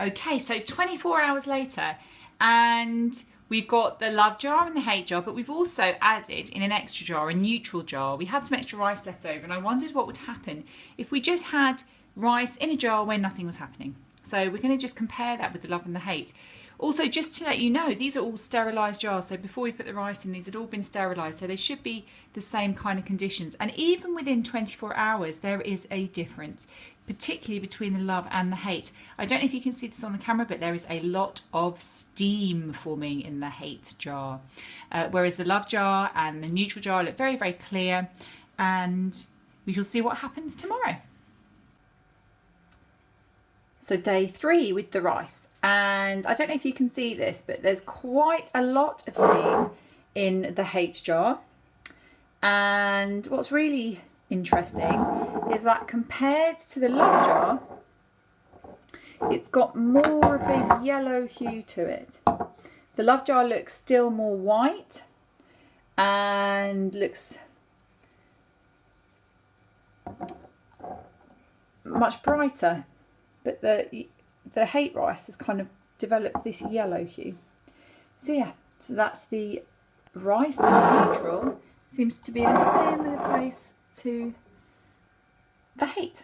Okay, so 24 hours later, and we've got the love jar and the hate jar, but we've also added in an extra jar, a neutral jar. We had some extra rice left over, and I wondered what would happen if we just had rice in a jar where nothing was happening. So we're going to just compare that with the love and the hate. Also, just to let you know, these are all sterilised jars. So before we put the rice in, these had all been sterilised. So they should be the same kind of conditions. And even within 24 hours, there is a difference, particularly between the love and the hate. I don't know if you can see this on the camera, but there is a lot of steam forming in the hate jar. Whereas the love jar and the neutral jar look very, very clear. And we shall see what happens tomorrow. So day 3 with the rice. And I don't know if you can see this, but there's quite a lot of steam in the hate jar. And what's really interesting is that compared to the love jar, it's got more of a yellow hue to it. The love jar looks still more white and looks much brighter, but the hate rice has kind of developed this yellow hue. So yeah, so that's the rice. The neutral seems to be in a similar place to the hate.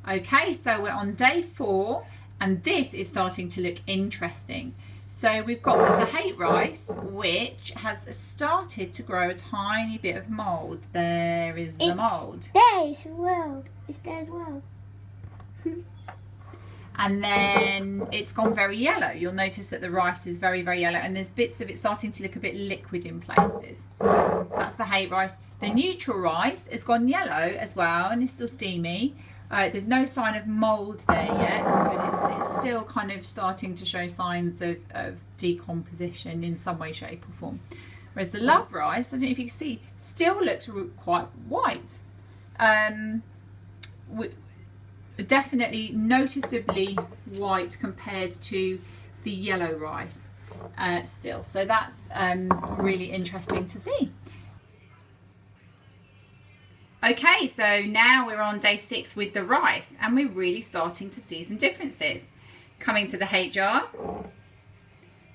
Okay, so we're on day 4 and this is starting to look interesting. So we've got the hate rice, which has started to grow a tiny bit of mould. There is the mould. There as well. It's there as well. And then it's gone very yellow. You'll notice that the rice is very, very yellow, and there's bits of it starting to look a bit liquid in places. So that's the hate rice. The neutral rice has gone yellow as well, and it's still steamy. There's no sign of mould there yet, but it's still kind of starting to show signs of decomposition in some way, shape or form. Whereas the love rice, I don't know if you can see, still looks quite white. Definitely noticeably white compared to the yellow rice still. So that's really interesting to see. Okay, so now we're on day 6 with the rice, and we're really starting to see some differences. Coming to the hate jar,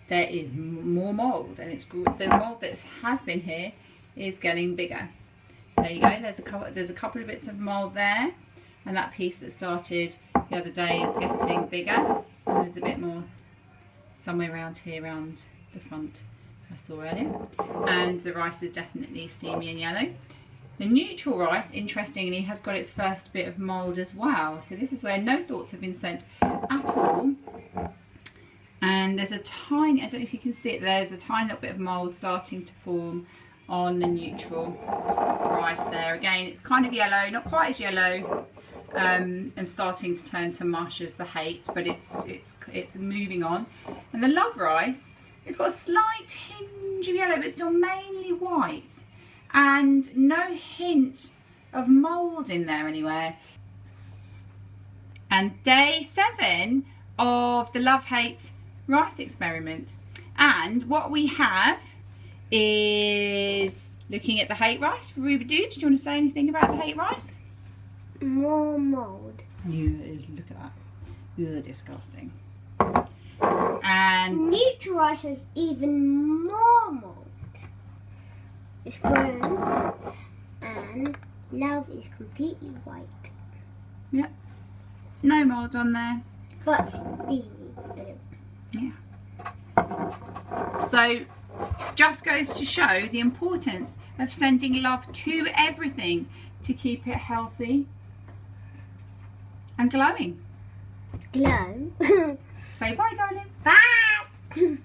there is more mould, and it's the mould that has been here is getting bigger. There you go. There's a couple of bits of mould there. And that piece that started the other day is getting bigger. And there's a bit more somewhere around here, around the front I saw earlier. And the rice is definitely steamy and yellow. The neutral rice, interestingly, has got its first bit of mould as well. So this is where no thoughts have been sent at all. And there's a tiny, I don't know if you can see it, there's a tiny little bit of mould starting to form on the neutral rice there. Again, it's kind of yellow, not quite as yellow. And starting to turn to mush as the hate, but it's moving on. And the love rice, it's got a slight tinge of yellow, but still mainly white, and no hint of mould in there anywhere. And day 7 of the love-hate rice experiment, and what we have is looking at the hate rice. Ruby, do you want to say anything about the hate rice? More mould. Look at that. You're disgusting. And neutral rice has even more mould. It's grown, and love is completely white. Yep. No mould on there. But steamy. Yeah. So just goes to show the importance of sending love to everything to keep it healthy and glowing. Glow. Say bye, darling. Bye.